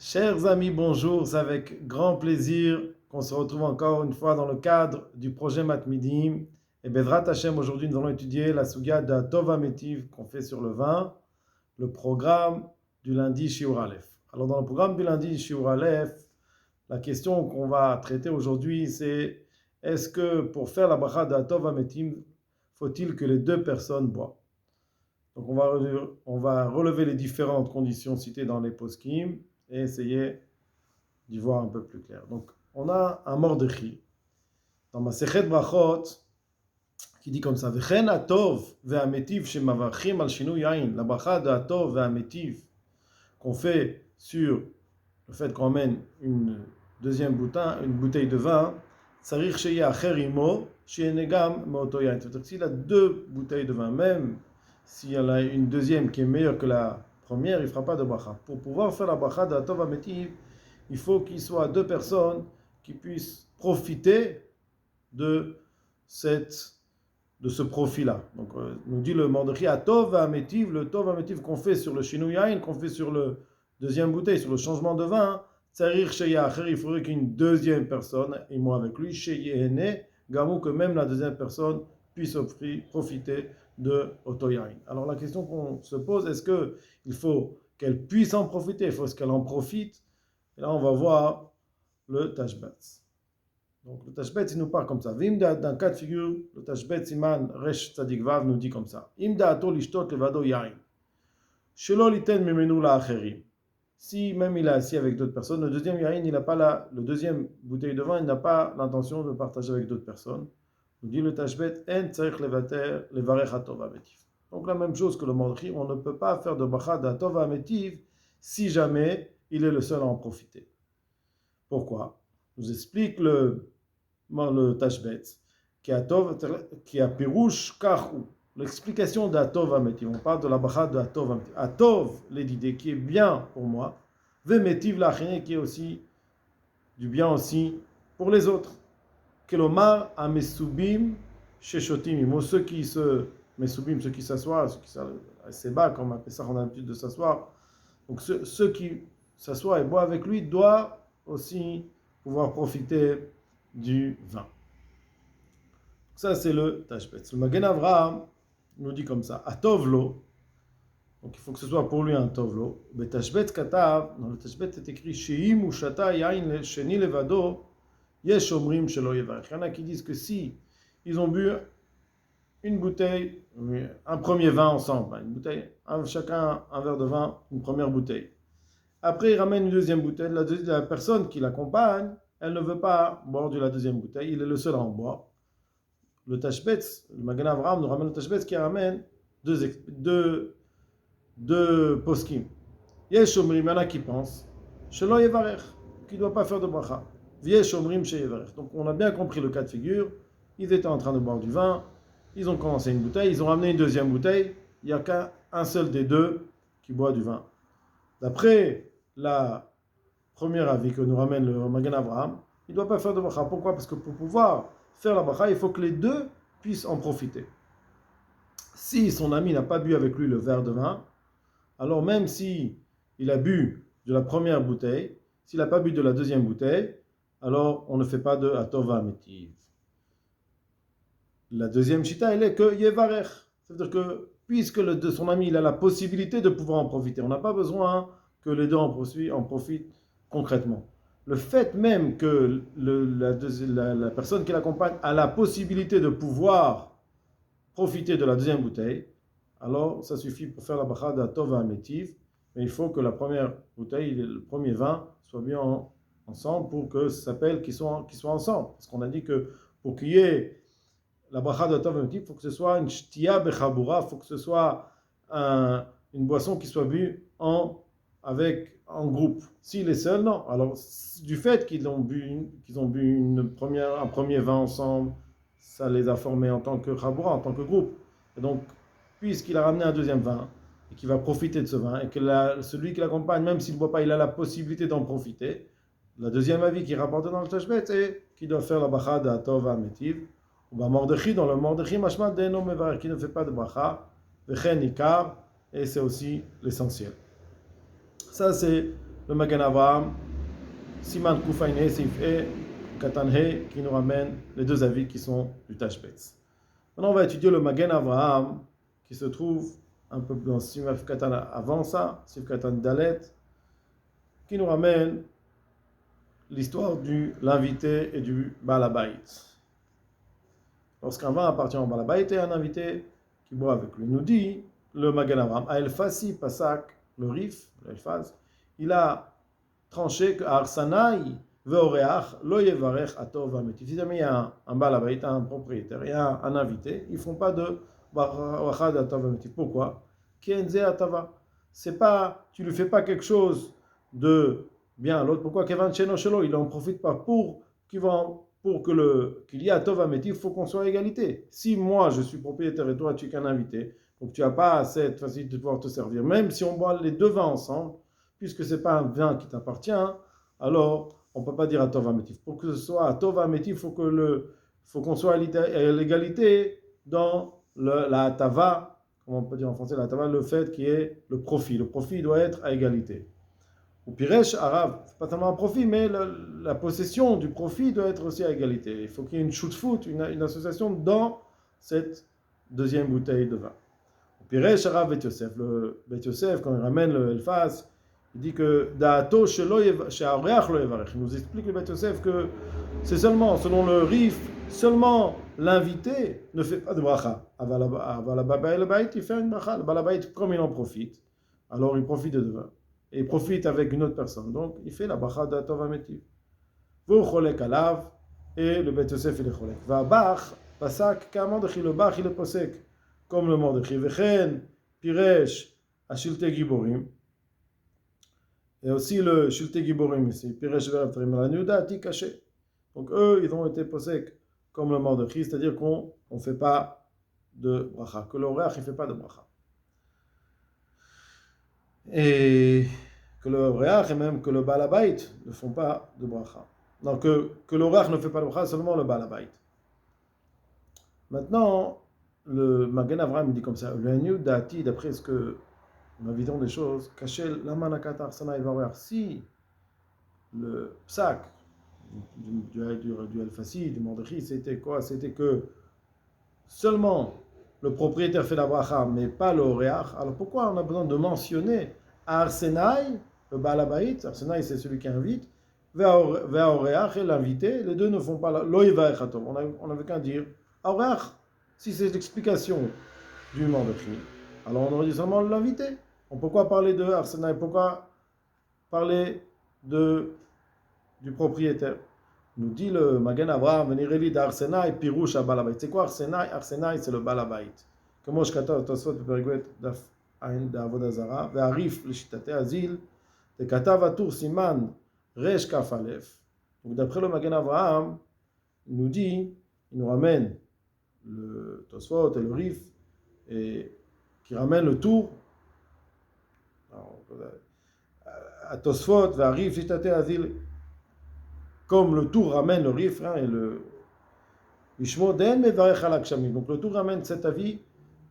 Chers amis, bonjour. C'est avec grand plaisir qu'on se retrouve encore une fois dans le cadre du projet Matmidim. Et Bezrat Hashem, aujourd'hui, nous allons étudier la Sugia de Tov Ametiv qu'on fait sur le vin, le programme du lundi Shiur Aleph. Alors, dans le programme du lundi Shiur Aleph, la question qu'on va traiter aujourd'hui, c'est est-ce que pour faire la bracha de Tov Ametiv, faut-il que les deux personnes boivent? Donc, on va relever les différentes conditions citées dans les poskim et essayer d'y voir un peu plus clair. Donc, on a un Mordechai dans Masechet Brachot qui dit comme ça: V'chen atov ve'ametiv shemavarchim al shinu yain. La bracha de atov ve'ametiv qu'on fait sur le fait qu'on amène une bouteille de vin, tzarich sheyeh acher imo sheyenegam meoto yain. C'est-à-dire que s'il a deux bouteilles de vin, même s'il y en a une deuxième qui est meilleure que la première, il ne fera pas de bracha. Pour pouvoir faire la bracha de atov ametiv, il faut qu'il soit deux personnes qui puissent profiter de ce profit-là. Donc, nous dit le Mordechai, Atov Ametiv, le Tov Ametiv qu'on fait sur le Shinu Yain, qu'on fait sur le deuxième bouteille, sur le changement de vin, Tsarir Sheya Acher, il faudrait qu'une deuxième personne, et moi avec lui, Sheyehene, Gamou, que même la deuxième personne puisse profiter de Otoyain. Alors, la question qu'on se pose, est-ce qu'il faut qu'elle puisse en profiter, il faut qu'elle en profite? Et là, on va voir le Tashbetz. Donc, le Tashbetz, il nous parle comme ça. Dans cas de figure, le Tashbetz, Iman Resh Tzadik Vav nous dit comme ça. Im da'ato lishtot levado yain. Shelo liten memenu la'acherim. Si même il est assis avec d'autres personnes, le deuxième yain, il n'a pas le deuxième bouteille de vin, il n'a pas l'intention de partager avec d'autres personnes. Nous dit le Tashbetz, en tzarich levater levarech atov ametiv. Donc, la même chose que le Mordechai, on ne peut pas faire de bracha d'atov ametiv si jamais il est le seul à en profiter. Pourquoi? Nous explique le Tashbetz qui a pirouche karou. L'explication d'Atov Ametiv. On parle de la bracha de Atov Ametiv. Atov, l'édité, qui est bien pour moi. Vemetiv l'achene, qui est aussi du bien aussi pour les autres. Kelomar amesubim sheshotim. Ceux qui se mesubim, ceux qui s'assoient, ceux qui s'ébat, comme on a l'habitude de s'asseoir. Donc ceux qui s'assoient et boivent avec lui doivent aussi pouvoir profiter du vin. Ça, c'est le Tashbetz. Le Magen Avraham nous dit comme ça: Atovlo, donc il faut que ce soit pour lui un Tovlo. Le Tashbetz Katav, dans le Tashbetz est écrit Sheim ou Shata Yain Sheni Levado, Yesh Omrim Shelo Yevarech. Il y en a qui disent que si ils ont bu une bouteille, un premier vin ensemble, une bouteille, chacun un verre de vin, une première bouteille. Après, il ramène une deuxième bouteille. La personne qui l'accompagne, elle ne veut pas boire de la deuxième bouteille. Il est le seul à en boire. Le Tashbetz, le Magen Avraham nous ramène le Tashbetz qui ramène deux poskim. Yesh Omrim, il y en a qui pensent, Shelo Yevarech, qui ne doit pas faire de bracha. Yesh Omrim She Yevarech. Donc, on a bien compris le cas de figure. Ils étaient en train de boire du vin. Ils ont commencé une bouteille. Ils ont ramené une deuxième bouteille. Il n'y a qu'un seul des deux qui boit du vin. D'après la première avis que nous ramène le Magen Avraham, il ne doit pas faire de bracha. Pourquoi? Parce que pour pouvoir faire la bracha, il faut que les deux puissent en profiter. Si son ami n'a pas bu avec lui le verre de vin, alors même si il a bu de la première bouteille, s'il n'a pas bu de la deuxième bouteille, alors on ne fait pas de atov ametiv. La deuxième chita, elle est que yevarech. C'est-à-dire que puisque son ami il a la possibilité de pouvoir en profiter, on n'a pas besoin que les deux en profitent concrètement. Le fait même que la personne qui l'accompagne a la possibilité de pouvoir profiter de la deuxième bouteille, alors ça suffit pour faire la bracha d'atov ametiv, mais il faut que la première bouteille, le premier vin, soit bien ensemble pour que ça s'appelle qu'ils soient ensemble. Parce qu'on a dit que pour qu'il y ait la bracha d'atov ametiv, il faut que ce soit une shtia bechabura, il faut que ce soit une boisson qui soit bue en groupe. S'il est seul, non. Alors, du fait qu'ils ont bu un premier vin ensemble, ça les a formés en tant que chabura, en tant que groupe. Et donc, puisqu'il a ramené un deuxième vin, et qu'il va profiter de ce vin, et que celui qui l'accompagne, même s'il ne boit pas, il a la possibilité d'en profiter, la deuxième avis qui est rapporté dans le Tashbetz est qu'il doit faire la bracha d'atov ametiv. Ou bien Mordechai, dans le Mordechai, mashma de'eno mevarech, qui ne fait pas de bracha, vechen ikar, et c'est aussi l'essentiel. Ça, c'est le Magen Avraham, Siman Kufain He, Seif E, Katan He, qui nous ramène les deux avis qui sont du Tashbetz. Maintenant, on va étudier le Magen Avraham, qui se trouve un peu dans Sif Katan avant ça, Sif Katan Dalet, qui nous ramène l'histoire de l'invité et du Balabait. Lorsqu'un vin appartient au Balabait et un invité qui boit avec lui, nous dit le Magen Avraham, Aelfasi Pasak, le Rif, l'Elfaz, il a tranché que Arsanaï veoreach lo yevarech atov ametif. Si jamais il y a un Balabait, un propriétaire, il y a un invité, ils ne font pas de bracha d'atov ametif. Pourquoi? Kienze atava. C'est pas, tu ne lui fais pas quelque chose de bien à l'autre. Pourquoi Kevan Cheno Shelo, il n'en profite pas pour qu'il y ait atov ametif, il faut qu'on soit à égalité. Si moi je suis propriétaire et toi tu es qu'un invité, donc tu n'as pas cette facilité de pouvoir te servir, même si on boit les deux vins ensemble, puisque ce n'est pas un vin qui t'appartient, alors on ne peut pas dire atov ametif. Pour que ce soit atov ametif, il faut qu'on soit à l'égalité dans la tava, comment on peut dire en français la tava, le fait qui est le profit. Le profit doit être à égalité. Ou piresh arabe, pas seulement un profit, mais la possession du profit doit être aussi à égalité. Il faut qu'il y ait une shoot-foot, une association dans cette deuxième bouteille de vin. Ou piresh arabe Bet Yosef, le Bet Yosef, quand il ramène le Elfaz, il dit que Da'ato she'areach lo yevarech. Il nous explique le Bet Yosef que c'est seulement, selon le Rif, seulement l'invité ne fait pas de bracha. Aval il fait une bracha. Le balabait, comme il en profite, alors il profite de vin. Et il profite avec une autre personne. Donc, il fait la bracha de Tov Ametiv. Vous cholek alav, et le Bet Yosef il est cholek. Va bach, pasak, kamandechi, le bach il est posek, comme le Mordechi. Vechen, piresh, ashilte giborim. Et aussi le shilte giborim ici, piresh veraptrim, la niuda, ti caché. Donc, eux, ils ont été posek comme le Mordechi, c'est-à-dire qu'on ne fait pas de bracha, que l'oreach, il ne fait pas de bracha. Et que le Réach et même que le Balabait ne font pas de bracha. Non, que le Réach ne fait pas de bracha, seulement le Balabait. Maintenant, le Magen Avraham dit comme ça, le Hanyu Dati, d'après ce que nous vidons des choses, Kachel Lamanakat Arsana et Varéach, si le psak du Elfasi, du Mordechi, c'était quoi? C'était que seulement le propriétaire fait la bracha, mais pas le Réach. Alors pourquoi on a besoin de mentionner Arsenaï, le Balabait? Arsenaï, c'est celui qui invite. Ve'aoreach et l'invité. Les deux ne font pas l'oïva echatom. On n'avait qu'à dire Aoreach, si c'est l'explication du Mordechi. Alors on aurait dit seulement l'invité. On peut pas parler de Arsenaï? Pourquoi parler du propriétaire? Nous dit le Magen Avraham, venireli d'Arsenaï, pirouche à Balabait. C'est quoi Arsenaï? Arsenaï, c'est le Balabait. Comme je katav tosfot beperiguet daf ein d'avodah zara, ve'arif l'shitate azil, de katav atur siman resh kaf alef. Donc d'après le Magen Avraham, il nous dit, il nous ramène le tosfot et le rif, et qui ramène le tour. À tosfot ve'arif l'shitate azil. Comme le tour ramène le rif et le Ishmo den mevarech al akshamim. Donc le tour ramène cet avis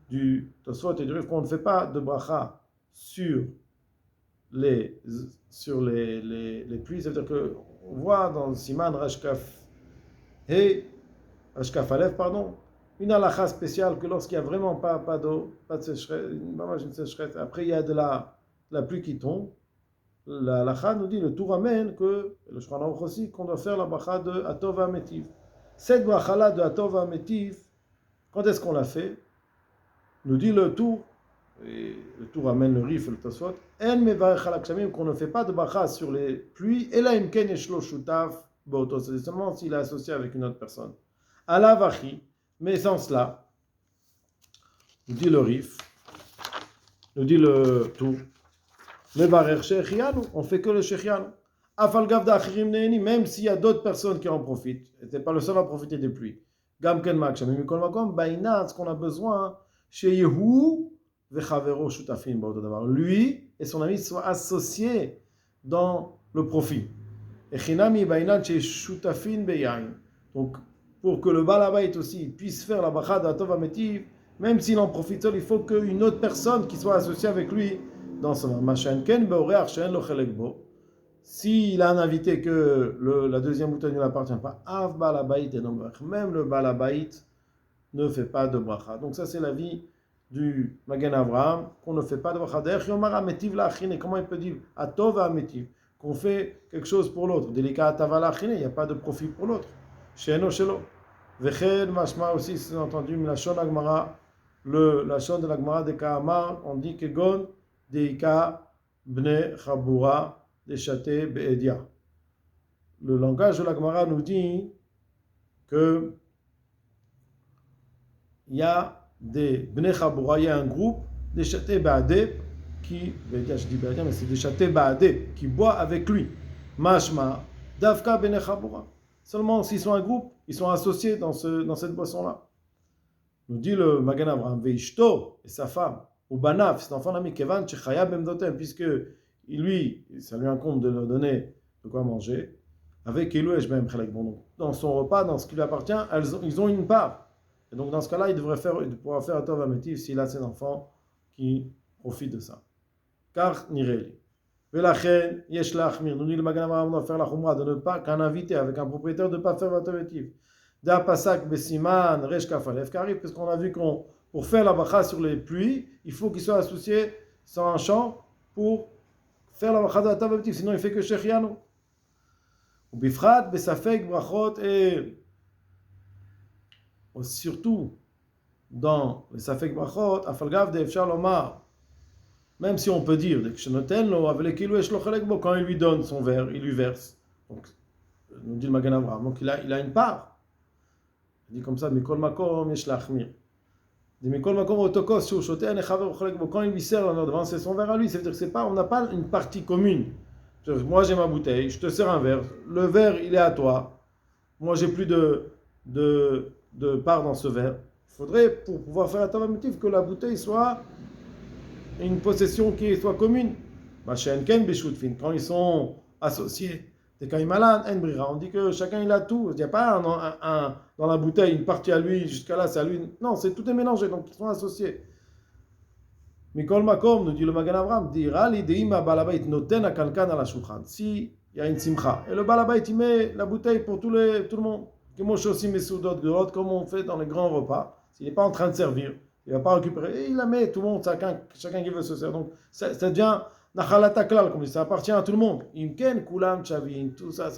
du Tosfot et du rif qu'on ne fait pas de bracha sur les pluies. C'est-à-dire qu'on voit dans le Siman Rashkaf Aleph, une halakha spéciale que lorsqu'il n'y a vraiment pas d'eau, pas de sécheresse, une sécheresse, après il y a de la pluie qui tombe. La halakha nous dit, le tour ramène que, le Shulchan Aruch aussi, qu'on doit faire la bracha de Atov Ametiv. Cette bracha-là de Atov Ametiv, quand est-ce qu'on l'a fait? Nous dit le tour, et le tour ramène le rif et le tosfot, en mevarech al akshamim, qu'on ne fait pas de bracha sur les pluies, et là imken yeshlo shutaf b'oto, c'est seulement s'il est associé avec une autre personne. Alavachi, mais sans cela, nous dit le rif, nous dit le tour, mevarech shechianu, on fait que le shechianu. Afal gav d'achirim neeni, même s'il y a d'autres personnes qui en profitent, et t'es pas le seul à profiter des pluies. Gam ken ma'akshamim mikol makom, baina, ce qu'on a besoin, chez Yehu vechavero shutafin ba'oto davar. Lui et son ami soient associés dans le profit. Et chinami baina chez shutafin beyain. Donc, pour que le balabait aussi puisse faire la bracha d'Atov Ametiv, même s'il en profite seul, il faut qu'une autre personne qui soit associée avec lui dans ce machin ken beoreach she'en lo chelek bo. S'il a un invité que la deuxième bouteille ne lui appartient pas, Av Balabait et non Brach. Même le Balabait ne fait pas de bracha. Donc ça c'est l'avis du Magen Avraham, qu'on ne fait pas de bracha. D'ailleurs, Yomar Ametiv Lachine, comment il peut dire Atov Ametiv, qu'on fait quelque chose pour l'autre. Délicat Atava Lachine, il n'y a pas de profit pour l'autre. Sheno Shelo. Vechen Mashma aussi, c'est entendu, la Shon Agmara, la Shon de l'Agmara de Kahamar, on dit que Gon, Deika, Bne Chabura, Deshate Be'edia. Le langage de l'Agmara nous dit que il y a des Bnei Chabura, il y a un groupe, des Chaté Baadé, qui, je dis Baadé, mais c'est des Chaté Baadé, qui boit avec lui. Mashma, Davka Bnei Chabura. Seulement s'ils sont un groupe, ils sont associés dans cette boisson-là. Nous dit le Magen Avraham, Veishto, et sa femme, ou Banav, c'est enfant d'ami Kevan, Chechaya Bemdotem, puisque lui, ça lui incombe de leur donner de quoi manger, avec Elou et Shbem Chelek. Bon, dans son repas, dans ce qui lui appartient, ils ont une part. Et donc dans ce cas-là, il pourra faire un Tov Ametiv s'il a ses enfants qui profitent de ça. Car Nireli. Velachen, Yesh Lachmir, nous dit le Magen Avraham, on doit faire la Khumra de ne pas, qu'un invité avec un propriétaire, de ne pas faire un Tov Ametiv. Da Pasak Besiman, Resh Kafalef, Karif, parce qu'on a vu qu'on, pour faire la bracha sur les pluies, il faut qu'il soit associé sur un champ pour faire la bracha de la Tov Ametiv, sinon il fait que Shechiano. Ou Bifrat, Besafek, Brachot, et surtout dans les Safek Brachot, Afalgav de Efshar Lomar, même si on peut dire quand il lui donne son verre, il lui verse. Donc, nous dit le Magen Avraham, donc il a une part. Il dit comme ça, Mikol Makom Yesh Lachmir. Il dit Mikol Makom Otokos Shu Shoter Nechaver Cholek Bo. Quand il lui sert devant, c'est son verre à lui. Ça veut dire que c'est pas, on n'a pas une partie commune. Moi j'ai ma bouteille, je te sers un verre. Le verre il est à toi. Moi j'ai plus de part dans ce verre. Il faudrait, pour pouvoir faire un Tov Ametiv, que la bouteille soit une possession qui soit commune. Quand ils sont associés, on dit que chacun il a tout. Il n'y a pas dans la bouteille une partie à lui, jusqu'à là c'est à lui. Non, tout est mélangé, donc ils sont associés. Mikol Makom, nous dit le Magen Avraham, si il y a une simcha, et le balabait il met la bouteille pour tout le monde, comme on fait dans les grands repas, s'il n'est pas en train de servir, il ne va pas récupérer, et il la met, tout le monde, chacun qui veut se servir. Donc ça devient nachalata klal, comme ça appartient à tout le monde. Imken kulam chavin, tout ça,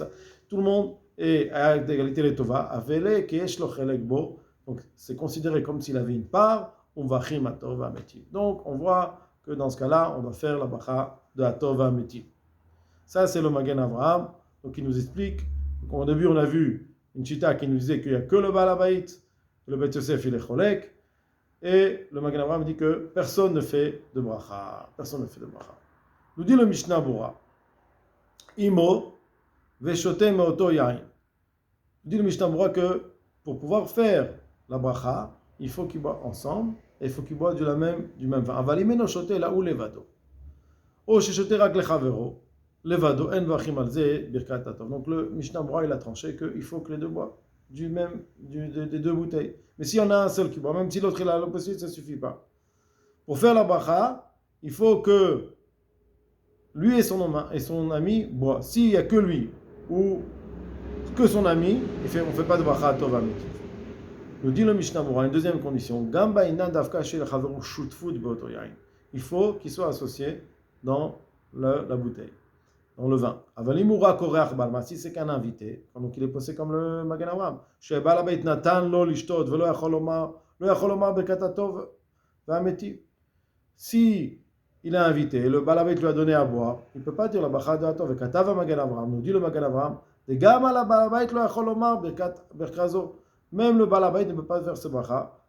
tout le monde est à égalité les tova, avele keyesh lo chelek bo, donc c'est considéré comme s'il avait une part. On va chim atov ametiv. Donc, on voit que dans ce cas-là, on doit faire la bracha de atov ametiv. Ça, c'est le Magen Avraham. Donc, il nous explique. Donc, au début, on a vu une chita qui nous disait qu'il n'y a que le balabait, le Bet Yosef, il est cholek. Et le Magen Avraham dit que personne ne fait de bracha. Personne ne fait de bracha. Nous dit le Mishnah Bura. Imo veshote meoto yain. Nous dit le Mishnah Bura que pour pouvoir faire la bracha, il faut qu'ils boivent ensemble et il faut qu'ils boivent du même vin. Avalimeno shote là ou levado. O shote rak lechavero. Levado en vachim alze birkat atov. Donc le Mishnah Bura il a tranché qu'il faut que les deux boivent des deux bouteilles. Mais s'il y en a un seul qui boit, même si l'autre il a l'opposé, ça ne suffit pas. Pour faire la bracha, il faut que lui et son ami boivent. S'il n'y a que lui ou que son ami, on ne fait pas de bracha atov ametiv. Nous dit le Mishnah Bura, une deuxième condition, il faut qu'il soit associé dans la bouteille, dans le vin. Si c'est qu'un invité, donc il est posé comme le Magen Avraham. Si il a invité, le balabait lui a donné à boire, il ne peut pas dire la bracha de Atov. Nous dit le Magen Avraham, même le balabait ne peut pas faire ce bracha.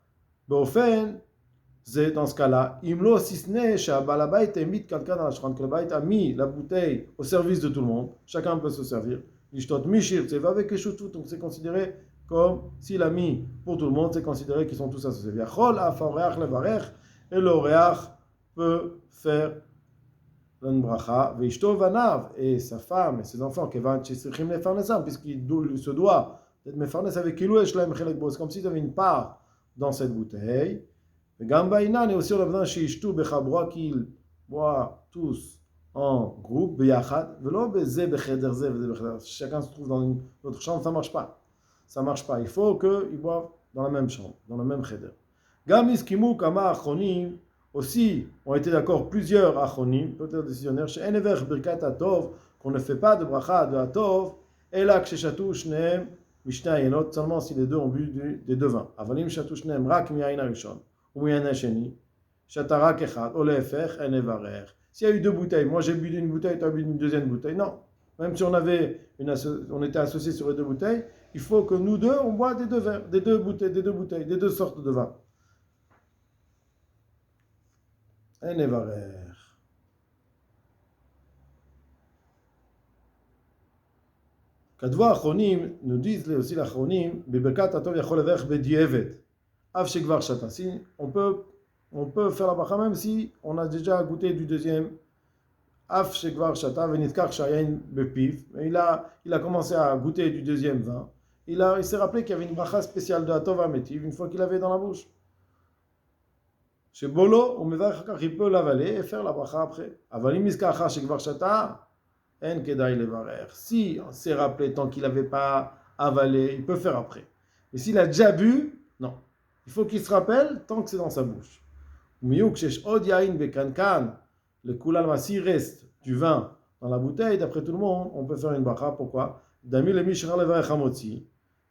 C'est dans ce cas-là, imlo sisne chez balabait emit quelqu'un dans la shran, que le balabait a mis la bouteille au service de tout le monde, chacun peut se servir. L'ishtot mishir, c'est avec keshutu, donc c'est considéré comme s'il a mis pour tout le monde, c'est considéré qu'ils sont tous associés. Yachol afareach levarech, et l'oreach peut faire une bracha. Veishto vanav, et sa femme et ses enfants, kevan chisrichim lefarnesam, puisqu'il se doit d'être mefarnes avec Ilou et Shlaim Chelek Bo, c'est comme s'ils avaient une part dans cette bouteille. Et Gamba Inan, et aussi on a besoin chez Ishtu Bechabroa qu'ils boivent tous en groupe, beyachad, velo beze becheder ze, veze becheder. Chacun se trouve dans une autre chambre, ça marche pas. Ça marche pas. Il faut qu'ils boivent dans la même chambre, dans le même cheder. Gam iskimu kama achonim, aussi ont été d'accord plusieurs achonim, peut-être décisionnaires, chez Enever birkat atov, qu'on ne fait pas de bracha de atov, et là que chez Chatou shneem mishna yenot, seulement si les deux ont bu des deux vins. Avalim Chatou shneem rak miyayin arishon, ou miyayin hasheni, shatarak echad, ou lefech, enevarer. S'il y a eu deux bouteilles, moi j'ai bu d'une bouteille, tu as bu d'une deuxième bouteille, non. Même si on était associés sur les deux bouteilles, il faut que nous deux, on boit des deux verres, des deux bouteilles, des deux sortes de vin. Enevarer. כתבו האחרונים, nous disent aussi l'achronim, בברכת הטוב יכול לברך בדיעבד, אף שכבר שתה. On peut faire la bracha même si on a déjà goûté du deuxième, אף שכבר שתה ונזכר שהיין בפיו, il a commencé à goûter du deuxième vin, il s'est rappelé qu'il y avait une bracha spéciale de Hatov Ametiv une fois qu'il avait dans la bouche. שבולו, הוא מברך אחר כך, il peut l'avaler et faire la bracha après. אבל אם נזכר אחר שכבר שתה, En kedai levarer. Si on s'est rappelé tant qu'il n'avait pas avalé, il peut faire après. Mais s'il a déjà bu, non. Il faut qu'il se rappelle tant que c'est dans sa bouche. Miyuk shesh od yain bekankan, le kulal masi reste du vin dans la bouteille, d'après tout le monde, on peut faire une bracha. Pourquoi? Dami le mishra levarer hamotzi.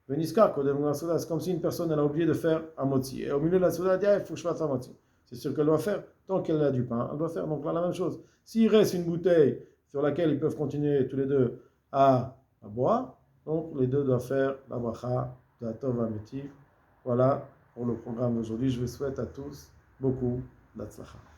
Veniskar kodem la souda, c'est comme si une personne elle a oublié de faire hamotzi. Et au milieu de la souda, elle dit, il faut que je fasse hamotzi. C'est sûr qu'elle doit faire. Tant qu'elle a du pain, elle doit faire. Donc là, la même chose. S'il reste une bouteille sur laquelle ils peuvent continuer tous les deux à boire. Donc, les deux doivent faire la bracha de Hatov Ametiv. Voilà pour le programme d'aujourd'hui. Je vous souhaite à tous beaucoup d'Atzlacha.